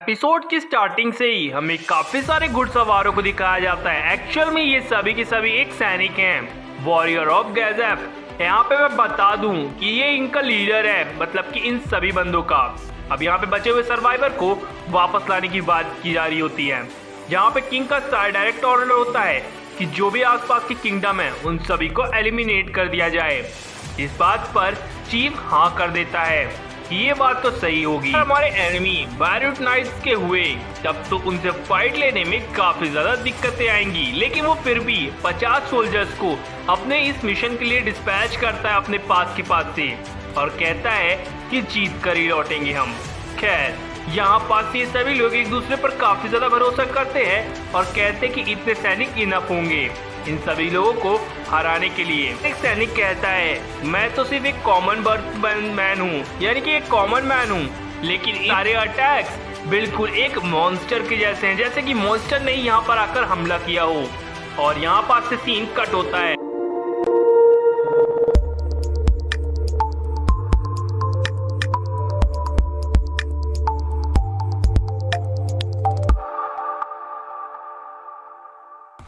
Episode की starting से ही हमें काफी सारे घुड़सवारों को दिखाया जाता है। एक्चुअल में ये सभी के सभी एक सैनिक हैं, वॉरियर ऑफ गैजेफ। यहाँ पे मैं बता दूं कि ये इनका लीडर है, मतलब कि इन सभी बंदों का। अब यहाँ पे बचे हुए सर्वाइवर को वापस लाने की बात की जा रही होती है। यहाँ पे किंग का डायरेक्ट ऑर्डर होता है कि जो भी आसपास की किंगडम है उन सभी को एलिमिनेट कर दिया जाए। इस बात पर चीफ हाँ कर देता है। ये बात तो सही होगी। हमारे एनिमी बैरूट नाइट्स के हुए तब तो उनसे फाइट लेने में काफी ज्यादा दिक्कतें आएंगी, लेकिन वो फिर भी 50 सोल्जर्स को अपने इस मिशन के लिए डिस्पैच करता है अपने पास के पास से और कहता है कि जीत कर ही लौटेंगे हम। खैर, यहाँ पास ये सभी लोग एक दूसरे पर काफी ज्यादा भरोसा करते हैं और कहते हैं कि इतने सैनिक इनफ होंगे इन सभी लोगों को हराने के लिए। एक सैनिक कहता है, मैं तो सिर्फ एक कॉमन बर्थ मैन हूँ, यानी कि एक कॉमन मैन हूँ, लेकिन सारे अटैक्स बिल्कुल एक मॉन्स्टर के जैसे हैं, जैसे कि मॉन्स्टर ने यहाँ पर आकर हमला किया हो। और यहाँ पास से सीन कट होता है।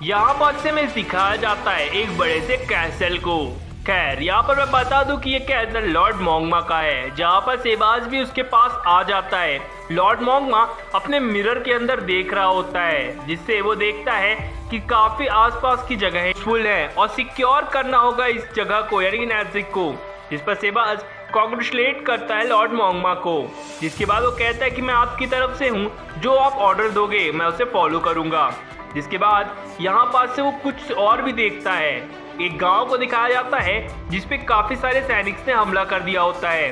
यहाँ पर से में दिखाया जाता है एक बड़े से कैसल को। खैर, यहाँ पर मैं बता दूं कि ये कैसल लॉर्ड मोंगमा का है, जहाँ पर सेबाज भी उसके पास आ जाता है। लॉर्ड मोंगमा अपने मिरर के अंदर देख रहा होता है, जिससे वो देखता है कि काफी आसपास की जगह फुल है और सिक्योर करना होगा इस जगह को, यानी कि नैजिक को। जिस पर सेबाज कॉन्ग्रेचुलेट करता है लॉर्ड मोंगमा को, जिसके बाद वो कहता है कि मैं आपकी तरफ से हूँ, जो आप ऑर्डर दोगे मैं उसे फॉलो करूंगा। जिसके बाद यहाँ पास से वो कुछ और भी देखता है। एक गांव को दिखाया जाता है जिसपे काफी सारे सैनिक ने हमला कर दिया होता है,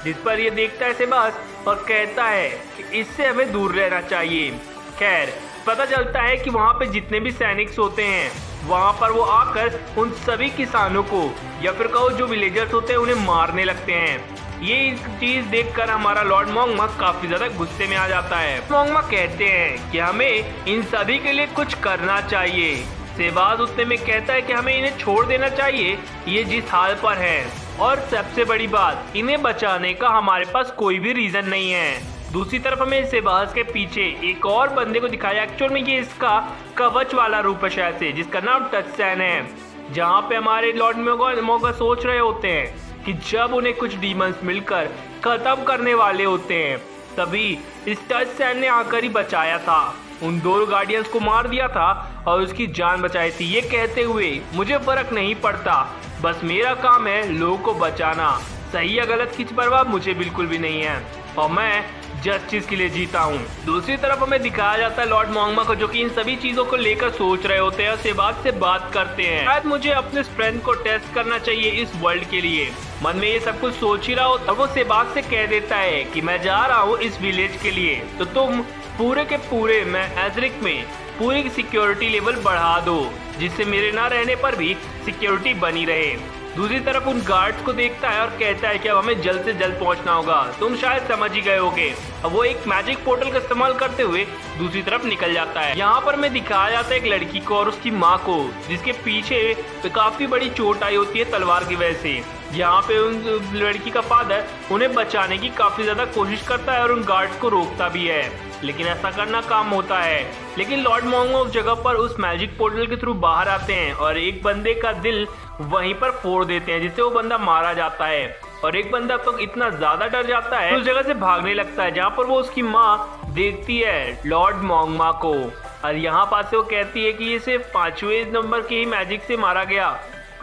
जिस पर ये देखता है सेबास और कहता है कि इससे हमें दूर रहना चाहिए। खैर, पता चलता है कि वहाँ पे जितने भी सैनिक्स होते हैं वहाँ पर वो आकर उन सभी किसानों को या फिर कहो जो विलेजर्स होते हैं उन्हें मारने लगते हैं। ये चीज देखकर हमारा लॉर्ड मोंगमा काफी ज्यादा गुस्से में आ जाता है। मोंगमा कहते हैं कि हमें इन सभी के लिए कुछ करना चाहिए। सेबाज उतने में कहता है कि हमें इन्हें छोड़ देना चाहिए, ये जिस हाल पर हैं, और सबसे बड़ी बात, इन्हें बचाने का हमारे पास कोई भी रीजन नहीं है। दूसरी तरफ हमें सेबाज के पीछे एक और बंदे को दिखाया। एक्चुअल में ये इसका कवच वाला रूप है शायद से, जिसका नाम टचसैन है। जहाँ पे हमारे लॉर्ड मोंगमा सोच रहे होते हैं कि जब उन्हें कुछ डीमंस मिलकर खत्म करने वाले होते हैं, तभी इस टचसैन ने आकर ही बचाया था, उन दो गार्डियंस को मार दिया था और उसकी जान बचाई थी। ये कहते हुए, मुझे फर्क नहीं पड़ता, बस मेरा काम है लोगों को बचाना, सही या गलत की परवाह मुझे बिल्कुल भी नहीं है और मैं जस्टिस के लिए जीता हूँ। दूसरी तरफ हमें दिखाया जाता है लॉर्ड मोंगमा को, जो कि इन सभी चीजों को लेकर सोच रहे होते हैं और सेबाज से बात करते हैं। शायद मुझे अपने स्ट्रेंथ को टेस्ट करना चाहिए इस वर्ल्ड के लिए। मन में ये सब कुछ सोच ही रहा हो तब वो सेबाज से कह देता है कि मैं जा रहा हूँ इस विलेज के लिए, तो तुम पूरे के पूरे मैं एजरिक में पूरी सिक्योरिटी लेवल बढ़ा दो, जिससे मेरे ना रहने पर भी सिक्योरिटी बनी रहे। दूसरी तरफ उन गार्ड्स को देखता है और कहता है कि अब हमें जल्द से जल्द पहुंचना होगा, तुम शायद समझ ही गए होगे। अब वो एक मैजिक पोर्टल का इस्तेमाल करते हुए दूसरी तरफ निकल जाता है। यहाँ पर मैं दिखाया जाता है एक लड़की को और उसकी माँ को, जिसके पीछे काफी बड़ी चोट आई होती है तलवार की वजह से। यहाँ पे उन लड़की का फादर उन्हें बचाने की काफी ज्यादा कोशिश करता है और उन गार्ड्स को रोकता भी है, लेकिन ऐसा करना काम होता है। लेकिन लॉर्ड मोंगमा उस जगह पर उस मैजिक पोर्टल के थ्रू बाहर आते हैं और एक बंदे का दिल वहीं पर फोड़ देते हैं, जिससे वो बंदा मारा जाता है। और एक बंदा तो इतना ज्यादा डर जाता है उस जगह से भागने लगता है, जहाँ पर वो उसकी माँ देखती है लॉर्ड मोंगमा को और यहाँ पास से वो कहती है कि ये सिर्फ 5वें नंबर के ही मैजिक से मारा गया,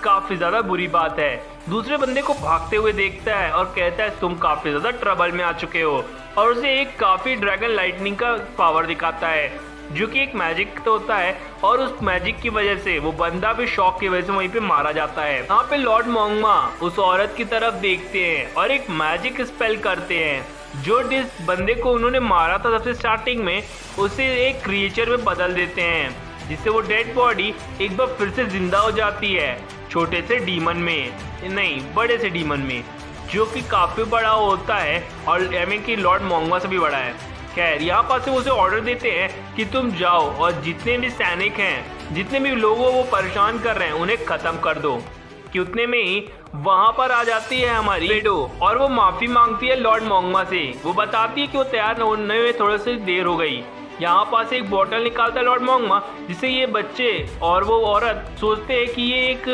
काफी ज्यादा बुरी बात है। दूसरे बंदे को भागते हुए देखता है और कहता है तुम काफी ज्यादा ट्रबल में आ चुके हो, और उसे एक काफी ड्रैगन लाइटनिंग का पावर दिखाता है, जो कि एक मैजिक तो होता है, और उस मैजिक की वजह से वो बंदा भी शॉक की वजह से वहीं पे मारा जाता है। यहाँ पे लॉर्ड मोंगमा उस औरत की तरफ देखते हैं और एक मैजिक स्पेल करते हैं, जो जिस बंदे को उन्होंने मारा था सबसे स्टार्टिंग में, उसे एक क्रिएचर में बदल देते हैं, जिससे वो डेड बॉडी एक बार फिर से जिंदा हो जाती है, छोटे से डीमन में, नहीं बड़े से डीमन में, जो कि काफी बड़ा होता है और एमिन की लॉर्ड मोंगमा से भी बड़ा है। खैर, यहाँ पास से उसे ऑर्डर देते हैं कि तुम जाओ और जितने भी सैनिक हैं, जितने भी लोगों वो परेशान कर रहे हैं, उन्हें खत्म कर दो। कि उतने में ही वहाँ पर आ जाती है हमारी पेडो और वो माफी मांगती है लॉर्ड मोंगमा से। वो बताती है कि वो तैयार होने में थोड़ी सी देर हो गई। यहाँ पास एक बोतल निकालता है लॉर्ड मोंगमा, जिससे ये बच्चे और वो औरत सोचते हैं कि ये एक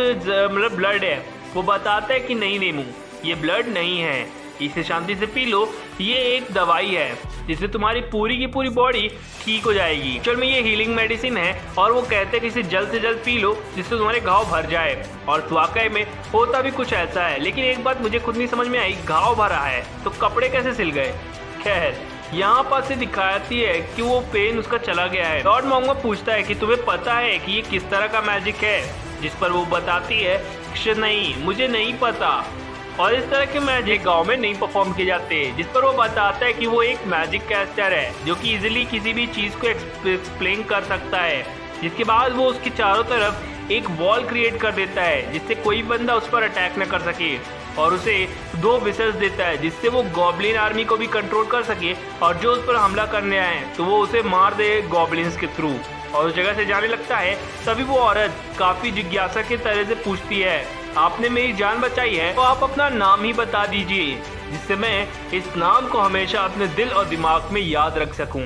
मतलब ब्लड है। वो बताता है कि नहीं नेमू, ये ब्लड नहीं है, इसे शांति से पी लो, ये एक दवाई है जिससे तुम्हारी पूरी की पूरी बॉडी ठीक हो जाएगी। चल में ये हीलिंग मेडिसिन है और वो कहते हैं कि इसे जल्द से जल्द पी लो जिससे तुम्हारे घाव भर जाए। और वाकई में होता भी कुछ ऐसा है, लेकिन एक बात मुझे खुद नहीं समझ में आई, घाव भरा है तो कपड़े कैसे सिल गए। खैर यहाँ पास से दिखाती है कि वो पेन उसका चला गया है। लॉर्ड मोंगमा पूछता है कि तुम्हें पता है कि ये किस तरह का मैजिक है, जिस पर वो बताती है नहीं मुझे नहीं पता और इस तरह के मैजिक गांव में नहीं परफॉर्म किए जाते। जिस पर वो बताता है कि वो एक मैजिक कैस्टर है जो कि इजीली किसी भी चीज को एक्सप्लेन कर सकता है। जिसके बाद वो उसके चारों तरफ एक वॉल क्रिएट कर देता है जिससे कोई बंदा उस पर अटैक न कर सके और उसे 2 विशेस देता है जिससे वो गॉब्लिन आर्मी को भी कंट्रोल कर सके और जो उस पर हमला करने आए तो वो उसे मार दे गॉब्लिन्स के थ्रू। और उस जगह से जाने लगता है तभी वो औरत काफी जिज्ञासा की तरह से पूछती है, आपने मेरी जान बचाई है तो आप अपना नाम ही बता दीजिए जिससे मैं इस नाम को हमेशा अपने दिल और दिमाग में याद रख सकूं।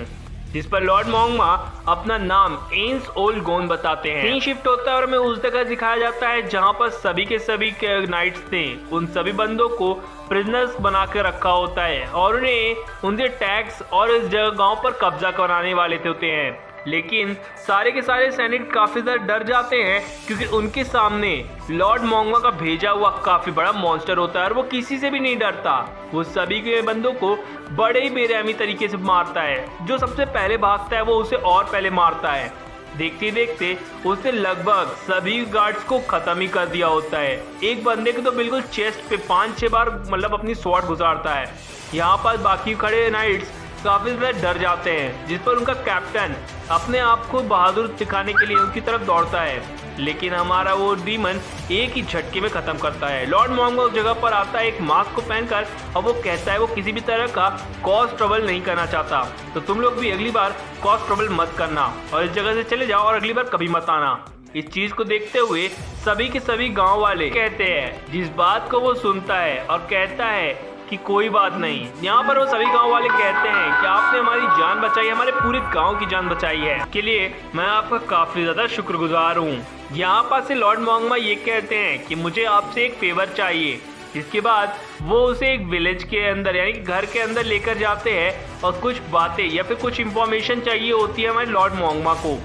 जिस पर लॉर्ड मोंगमा अपना नाम एंस ओल्ड गोन बताते हैं। सीन शिफ्ट होता है और हमें उस जगह दिखाया जाता है जहां पर सभी के सभी नाइट्स ने उन सभी बंदों को प्रिजनर्स बना के रखा होता है और उन्हें उनके टैक्स और इस जगह गांव पर कब्जा कराने वाले होते हैं। लेकिन सारे के सारे सैनिक काफी ज्यादा डर जाते हैं क्योंकि उनके सामने लॉर्ड मोंगमा का भेजा हुआ काफी बड़ा मॉन्स्टर होता है और वो किसी से भी नहीं डरता। वो सभी के बंदों को बड़े ही बेरहमी तरीके से मारता है। जो सबसे पहले भागता है वो उसे और पहले मारता है। देखते देखते उसने लगभग सभी गार्ड्स को खत्म ही कर दिया होता है। एक बंदे को तो बिल्कुल चेस्ट पे 5-6 बार मतलब अपनी स्वॉर्ड गुजारता है। यहाँ पर बाकी खड़े नाइट्स काफी ज्यादा डर जाते हैं, जिस पर उनका कैप्टन अपने आप को बहादुर दिखाने के लिए उनकी तरफ दौड़ता है, लेकिन हमारा वो डीमन एक ही झटके में खत्म करता है। लॉर्ड मोंगमा उस जगह पर आता है एक मास्क को पहनकर और वो कहता है वो किसी भी तरह का कॉज ट्रबल नहीं करना चाहता, तो तुम लोग भी अगली बार कॉज ट्रबल मत करना और इस जगह से चले जाओ और अगली बार कभी मत आना। इस चीज को देखते हुए सभी के सभी गाँव वाले कहते हैं, जिस बात को वो सुनता है और कहता है कि कोई बात नहीं। यहाँ पर वो सभी गांव वाले कहते हैं कि आपने हमारी जान बचाई, हमारे पूरे गांव की जान बचाई है, इसके लिए मैं आपका काफी ज्यादा शुक्रगुजार हूँ। यहाँ पर से लॉर्ड मोंगमा ये कहते हैं कि मुझे आपसे एक फेवर चाहिए। इसके बाद वो उसे एक विलेज के अंदर यानी कि घर के अंदर लेकर जाते हैं और कुछ बातें या फिर कुछ इंफॉर्मेशन चाहिए होती है हमारे लॉर्ड मोंगमा को,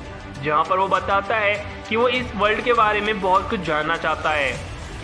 जहाँ पर वो बताता है कि वो इस वर्ल्ड के बारे में बहुत कुछ जानना चाहता है,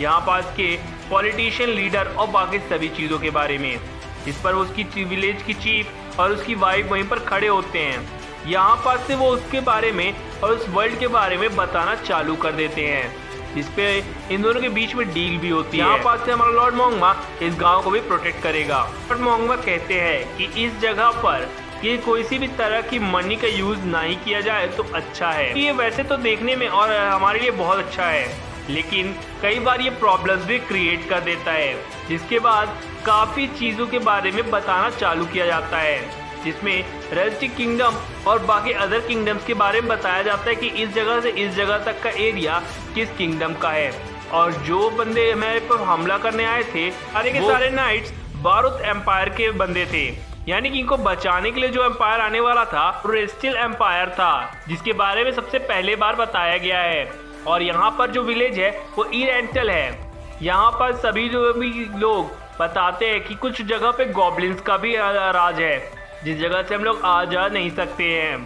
यहाँ पास के पॉलिटिशियन लीडर और बाकी सभी चीज़ों के बारे में। इस पर उसकी विलेज की चीफ और उसकी वाइफ वहीं पर खड़े होते हैं। यहाँ पास से वो उसके बारे में और उस वर्ल्ड के बारे में बताना चालू कर देते हैं, जिस पे इन दोनों के बीच में डील भी होती है। यहाँ पास से हमारा लॉर्ड मोंगमा इस गांव को भी प्रोटेक्ट करेगा। लॉर्ड मोंगमा कहते हैं कि इस जगह पर ये कोई सी भी तरह की मनी का यूज नहीं किया जाए तो अच्छा है। ये वैसे तो देखने में और हमारे लिए बहुत अच्छा है, लेकिन कई बार ये प्रॉब्लम्स भी क्रिएट कर देता है। जिसके बाद काफ़ी चीज़ों के बारे में बताना चालू किया जाता है, जिसमें रेस्टिक किंगडम और बाकी अदर किंगडम्स के बारे में बताया जाता है कि इस जगह से इस जगह तक का एरिया किस किंगडम का है। और जो बंदे हमारे पर हमला करने आए थे सारे के सारे नाइट्स बारूद एम्पायर के बंदे थे, यानी कि इनको बचाने के लिए जो एम्पायर आने वाला था रेस्टिल एम्पायर था, जिसके बारे में सबसे पहले बार बताया गया है। और यहाँ पर जो विलेज है वो ईरेंटल है। यहाँ पर सभी जो भी लोग बताते हैं कि कुछ जगह पे गॉब्लिन्स का भी राज है, जिस जगह से हम लोग आ जा नहीं सकते हैं।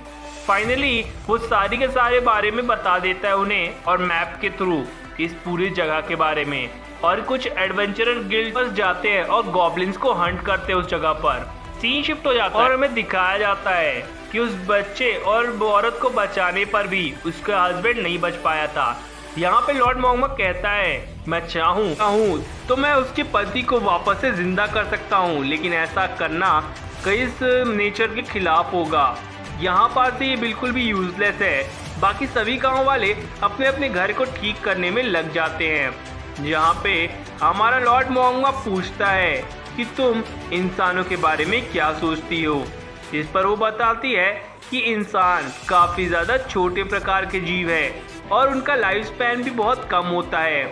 फाइनली वो सारी के सारे बारे में बता देता है उन्हें और मैप के थ्रू इस पूरी जगह के बारे में। और कुछ एडवेंचरर गिल्ड जाते हैं और गॉब्लिन्स को हंट करते हैं उस जगह पर। सीन शिफ्ट हो जाता है और हमें दिखाया जाता है कि उस बच्चे और औरत को बचाने पर भी उसका हस्बैंड नहीं बच पाया था। यहाँ पे लॉर्ड मोंगमा कहता है, मैं चाहूँ तो मैं उसके पति को वापस से जिंदा कर सकता हूँ, लेकिन ऐसा करना इस नेचर के खिलाफ होगा। यहाँ पर से ये बिल्कुल भी यूजलेस है। बाकी सभी गाँव वाले अपने अपने घर को ठीक करने में लग जाते हैं। यहाँ पे हमारा लॉर्ड मोंगमा पूछता है कि तुम इंसानों के बारे में क्या सोचती हो। इस पर वो बताती है कि इंसान काफ़ी ज़्यादा छोटे प्रकार के जीव है और उनका लाइफ स्पैन भी बहुत कम होता है।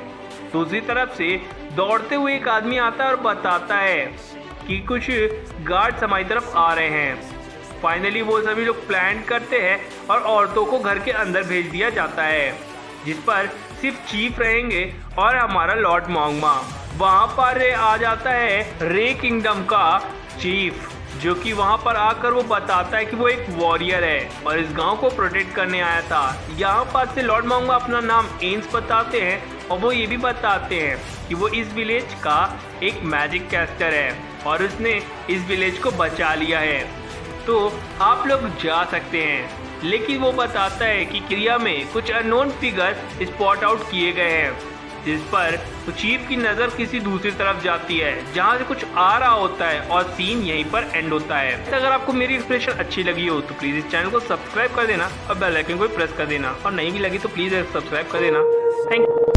दूसरी तरफ से दौड़ते हुए एक आदमी आता है और बताता है कि कुछ गार्ड्स हमारी तरफ आ रहे हैं। फाइनली वो सभी लोग प्लान करते हैं और औरतों को घर के अंदर भेज दिया जाता है, जिस पर सिर्फ चीफ रहेंगे और हमारा लॉर्ड मोंगमा। वहाँ पर आ जाता है रे किंगडम का चीफ, जो कि वहाँ पर आकर वो बताता है कि वो एक वॉरियर है और इस गांव को प्रोटेक्ट करने आया था। यहाँ पर से लॉर्ड मोंगमा अपना नाम एन्स बताते हैं और वो ये भी बताते हैं कि वो इस विलेज का एक मैजिक कैस्टर है और उसने इस विलेज को बचा लिया है, तो आप लोग जा सकते हैं। लेकिन वो बताता है कि क्रिया में कुछ अननोन फिगर स्पॉट आउट किए गए हैं, जिस पर तो चीफ की नज़र किसी दूसरी तरफ जाती है जहां से कुछ आ रहा होता है और सीन यहीं पर एंड होता है। अगर आपको मेरी एक्सप्रेशन अच्छी लगी हो तो प्लीज़ इस चैनल को सब्सक्राइब कर देना और बेल आइकन को प्रेस कर देना, और नहीं भी लगी तो प्लीज़ सब्सक्राइब कर देना। Thank you.